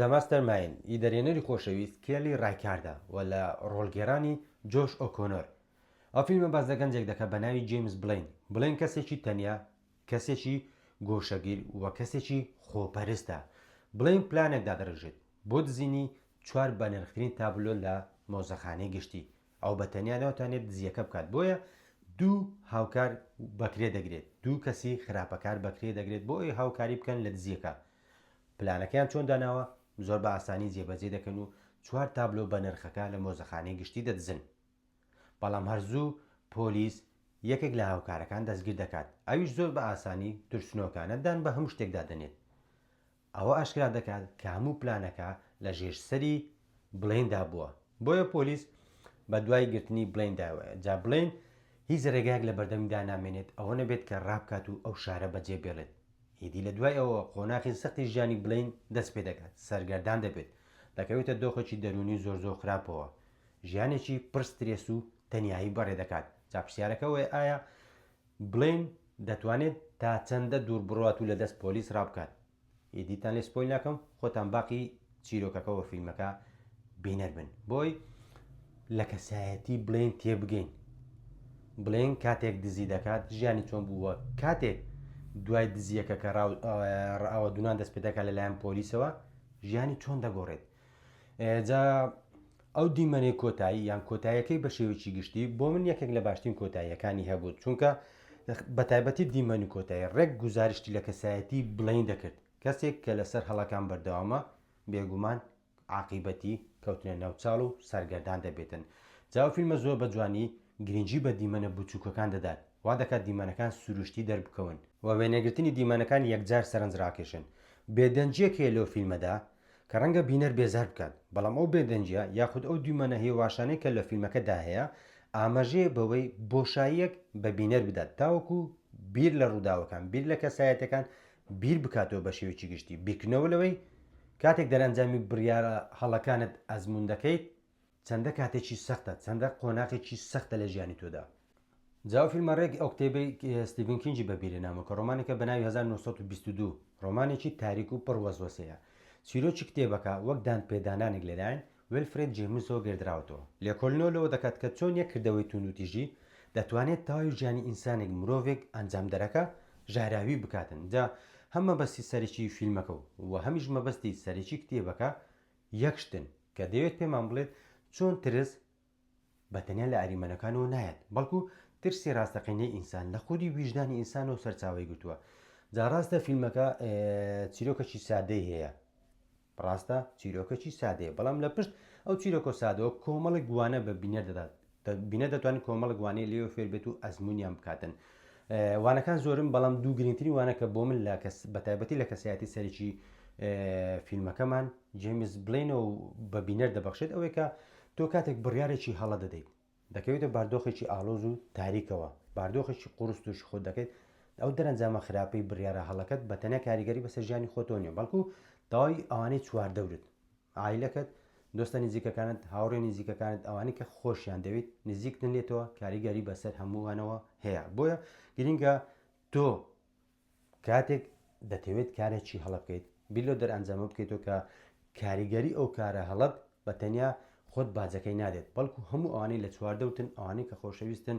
ذا ماستەرمایند ئیدەرێنەری خۆشەویست کێلی ڕایکاردە و لە ڕۆڵگێڕانی جۆش ئۆکۆنۆر. ئەو فیلمە باز لە گەنجێک دەکات بە ناوی جیمز بڵین کەسێکی تەنیا، کەسێکی گۆشەگیر و کەسێکی خۆپەرستە. بڵین پلانێکدا دەڕژێت بۆ دزینی 4 بەنرخترین تابلۆ لە مۆزەخانەی گشتی. ئەو بە تەنیا ناوتانێت دزیەکە بکات، بۆیە دوو هاوکار بەکرێ دەگرێت، دوو کەسی خراپەکار بەکرێ دەگرێت بۆ ئەوی هاوکاری بکەن لە دزیەکە. پلانەکەیان چۆن داناوە زۆر بە ئاسانی جێبەجێ دەکەن و 4 تابلۆ بە نرخەکە لە مۆزەخانەی گشتی دەدزن. بەڵام هەرزوو پۆلیس یەکێک لە هاوکارەکان دەستگیر دەکات، ئەویش زۆر بە ئاسانی ترسنۆکانەتدان بە هەموو شتێکدا دەنێت. ئەوە ئاشکرا دەکات کە هەموو پلانەکە لە ژێرسەری بڵیندا بووە، بۆیە پۆلیس بە دوای گرتنی بڵینداوە. جا بڵین هیچ ڕێگایەک لە بەردەمیدا نامێنێت ئەوە نەبێت کە ڕابکات و ئەو شارە بەجێ بێڵێت. هیدی لە دوای ئەوە قۆناغی سەختی ژیانی بڵین دەست پێ دەکات، سەرگەردان دەبێت، دەکەوێتە دۆخێکی دەرونی زۆر خراپەوە، ژیانێکی پڕ سترێس و تەنیایی بەڕێ دەکات. جا پرسیارەکەوەی ئایا بڵین دەتوانێت تا چەندە دوور بڕات و لە دەست پۆلیس ڕابکات. ئیدیتان لێ سپۆیل ناکەم، خۆتان باقی چیرۆکەکەەوە فیلمەکە بینەر بن بۆی لە کەسایەتی بڵین تێبگەین. بڵین کاتێک دزی دەکات ژیانی چۆن بووە، کاتێک دوای دزیەکە کە ڕاوە دوان دەست پێ دەکات لەلایەن پۆلیسەوە ژیانی چۆن دەگۆڕێت. جا ئەو دیمەنەی کۆتایی یان کۆتاییەکەی بە شێوەیەکی گشتی بۆ من یەکێک لە باشترین کۆتاییەکانی هەبوو، چونکە بە تایبەتی دیمەنی کۆتایی ڕێک گوزارشتی لە کەسایەتی بڵین دەکرد، کەسێک کە لەسەر هەڵەکان بەردەوامە بێگومان عاقیبەتی کەوتنە ناوچاڵ و سەرگەردان دەبێتن. جاو فیلمە زۆر بە جوانی گرنگی بە دیمەنە بچووکەکان دەدات، وا دەکات دیمەنەکان سروشتی دەربکەون و وێنەگرتنی دیمەنەکان یەکجار سەرنج ڕاکێشن. بێدەنجیەک هەیە لەو فیلمەدا کە ڕەنگە بینەر بێزار بکات، بەڵام ئەو بێدەنجە یاخود ئەو دیمەنە هێواشانەی کە لە فیلمەکەدا هەیە ئاماژەیە بەوەی بۆشاییەک بە بینەر بدات، تاوەکو بیر لە ڕووداوەکان، بیر لە کەسایەتەکان بیر بکاتەوە بە شێوەیەکی گشتی. بیرکردنەوە لەوەی کاتێک دەرەنجامی بڕیارە هەڵەکانت ئەزمون دەکەیت چەندە کاتێکی سەختە، چەندە قۆناغێکی سەختە لە ژیانی تۆدا. جاو فیلمە ڕێک ئەو کتێبەی ستیڤن کینجی بەبیرە نامەوە کە ڕۆمانێکە بە ناوی 1922 ڕۆمانێکی تاریک و پڕوەزوەسەیە. چیرۆکی کتێبەکە وەک دان پێدانانێک لەلایەن ویلفرێد جێمسەوە گێردراوەتەوە. لێکۆڵینەوە دەکات کە چۆن یەک کردەوەی توندوتیژی دەتوانێت تاوی ژیانی ئینسانێک مرۆڤێک ئەنجام دەرەکە ژاراوی بکاتن. جا هەم مەبەستی سەرێکی فیلمەکە و هەمیش مەبەستی سەرێکی کتێبەکە یەکشتن کە دەوێت پێمان بڵێت چۆن ترس بەتەنیا لە ئەریمەنەکانەوە نایەت، بەڵکو ترسی ڕاستەقینەی ئینسان لە خودی ویژدانی ئینسانەوە سەرچاوی گرتووە. جا ڕاستە فیلمەکە چیرۆکەکی سادەی هەیە، ڕاستە چیرۆکەکی سادەیە، بەڵام لە پشت ئەو چیرۆکە سادەوە کۆمەڵی گوانە بە بینەر دەدات، بینە دەتوانێت کۆمەڵی گوانەی لێوە فێر بێت و ئەزمونیان بکاتن. وانەکان زۆرم، بەڵام دوو گرنگترین وانەکە بۆ من بە تایبەتی لە کەسایەتی سەرێکی فیلمەکەمان جیمز بڵینەوە بە بینەر دەبەخشێت ئەوەی کە تۆ کاتێک بڕیارێکی هەڵە دەدەیت دەکەوێتە باردۆخێکی ئاڵۆز و تاریکەوە، باردۆخێکی قورس تووشی خۆت دەکەیت، ئەو دەرەنجامە خراپەی بڕیارە هەڵەکەت بە تەنیا کاریگەری بەسەر ژیانی خۆتۆ نیە، بەڵکو داوای ئەوانەی چواردەورت، عایلەکەت، دۆستە نزیکەکانت، هاوڕێ نزیکەکانت، ئەوانەی کە خۆشیان دەوێت نزیکتن لێتەوە کاریگەری بەسەر هەمووانەوە هەیە. بۆیە گرنگە تۆ کاتێک دەتەوێت کارێکی هەڵە بکەیت بیر لەو دەرئەنجامە بکەیتەوە کە کاریگەری ئەو کارە هەڵەت بە تەنیا خۆت باجەکەی نادێت، بەڵکو هەموو ئەوانەی لە چواردەوتن، ئەوانەی کە خۆشەویستن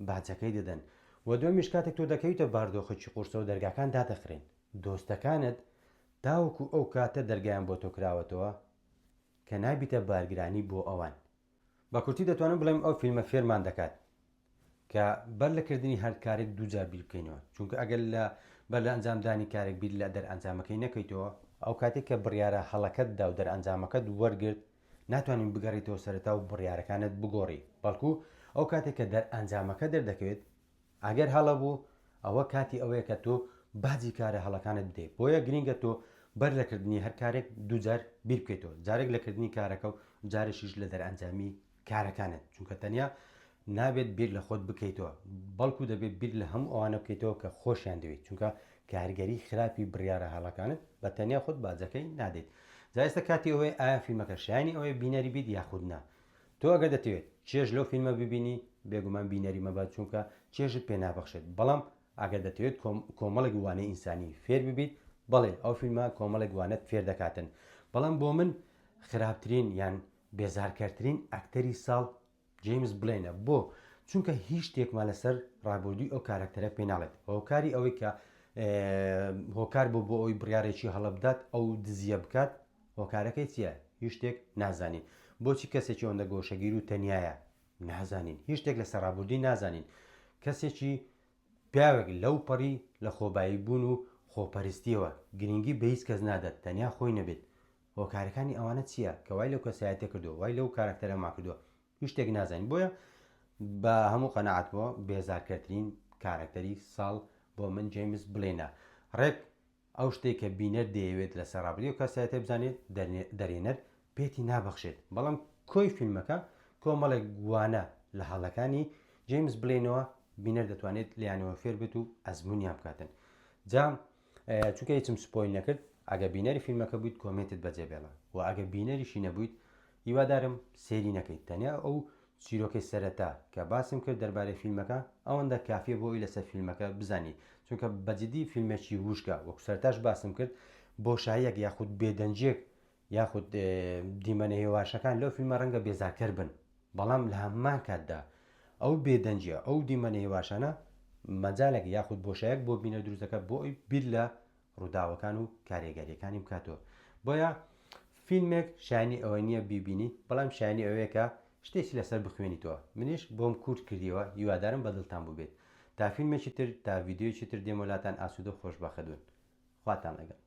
باجەکەی دەدەن. و دومیش کاتێک تۆ دەکەویتە باردۆخێکی قورسەوە دەرگاکان دادەخرێن، دۆستەکانت تاوەکو ئەو کاتە دەرگایان بۆ تۆ کراوەتەوە کە نابیتە بارگرانی بۆ ئەوان. بە کورتی دەتوانم بڵێم ئەو فیلمە فێرمان دەکات کە بەر لەکردنی هەر کارێک دووجار بیر بکەینەوە، چونکە ئەگەر بەر لە ئەنجامدانی کارێک بیر لە دەرئەنجامەکەی نەکەیتەوە، ئەو کاتێک کە بڕیارە هەڵەکەتدا و دەرئەنجامەکەت وەرگرت ناتوانین بگەڕیتەوە سەرەتا و بڕیارەکانت بگۆڕی، بەڵکو ئەو کاتێک کە دەرئەنجامەکە دەردەکەوێت ئەگەر هەڵە بوو ئەوە کاتی ئەوەیە کە تۆ باجی کارە هەڵەکانت بدەیت. بۆیە گرنگە تۆ بەر لەکردنی هەر کارێک دووجار بیر بکەیتەوە، جارێک لەکردنی کارەکە و جارێکیش لە دەرئەنجامی کارەکانت، چونکە تەنیا نابێت بیر لە خۆت بکەیتەوە، بەڵکو دەبێت بیر لە هەموو ئەوانە بکەیتەوە کە خۆشیان دەوێت، چونکە کارگەری خراپی بڕیارە هەڵەکانت بە تەنیا خۆت باجەکەی نادێت. جا ئێستا کاتی ئەوەی ئایا فیلمەکە شایانی ئەوەی بینەری بیت یاخود نا. تۆ ئەگەر دەتەوێت چێژ لەو فیلمە ببینی بێگومان بینەری مەبات، چونکە چێژت پێ نابەخشێت، بەڵام ئەگەر دەتەوێت کۆمەڵێک وانەی ئینسانی فێر ببیت، بەڵێ ئەو فیلمە کۆمەڵێک وانەت فێر دەکاتن. بەڵام بۆ من خراپترین یان بێزارکەرترین ئەکتەری ساڵ جیمز بلێنە. بۆ چونکە هیچ شتێکمان لەسەر ڕابردووی ئەو کارکتەرە پێ ناڵێت. هۆکاری ئەوەی کە هۆکار بۆ ئەوی بڕیارێکی هەڵە بدات ئەو دزیە بکات، هۆکارەکەی چییە؟ هیچ شتێک نازانین. بۆچی کەسێکی ئەوەندە گۆشەگیر و تەنایە؟ نازانین. هیچ شتێک لە سەرڕابردووی نازانین. کەسێکی پیاوێک لەو پەڕی لە خۆبایی بوون و خۆپەرستیەوە گرنگی بە هیچ کەس نادات، تەنیا خۆی نەبێت. هۆکارەکانی ئەوانە چییە کە وای لەو کەسایەتە کردو، وای لەو کارکتەرە ما کردووە، هیچ شتێک نازانین. بۆیە بە هەموو قەنەعەتەوە بێزارکەرترین کارکتەری ساڵ بۆ من جیمز بلێنە. ڕێک ئەو شتێک کە بینەر دەیەوێت لە سەرڕابردووی و کەسایەتە بزانێت دەرێنەر پێتی نابەخشێت. بەڵام کۆی فیلمەکە کۆمەڵێک گوانە لە هەڵەکانی جیمز بلێنەوە بینەر دەتوانێت لیانەوە فێر بێت و ئەزمونیان بکاتن. جا چونکە هیچم سپۆیل نەکرد، ئەگە بینەری فیلمەکە بوویت کۆمنتت بەجێبێڵە و ئەگە بینەریشی نەبوویت هیوادارم سێری نەکەیت. تەنیا ئەو چیرۆکەی سەرەتا کە باسم کرد دەربارەی فیلمەکە ئەوەندە کافیە بۆی لەسەر فیلمەکە بزانی، چونکە بەجددی فیلمێکی وشکە وەکو سەرتاش باسم کرد بۆشاییەک یاخود بێدەنجێک یاخود دیمەنە هێواشەکان لەو فیلمە ڕەنگە بێزارکەر بن، بەڵام لە هەمان کاتدا ئەو بێدەنجە ئەو دیمەنە هێواشانە مەجالێک یاخود بۆشایەک بۆ بینە دروستەکە بۆ ئەوی بیر لە ڕووداوەکان و کارێگەریەکانی بکاتەوە. بۆیە فیلمێک شایانی ئەوە نییە بیبینی، بەڵام شایانی ئەوەیەکە شتێکی لەسەر بخوێنیتەوە. منیش بۆم کورت کردیەوە، هیوادارم بەدڵتان بوو بێت. تا فیلمێکی تر تا ڤیددیۆکی تر دێمەلاتان ئاسوودە خۆشبەخەدون. خواتان لەگەڵ.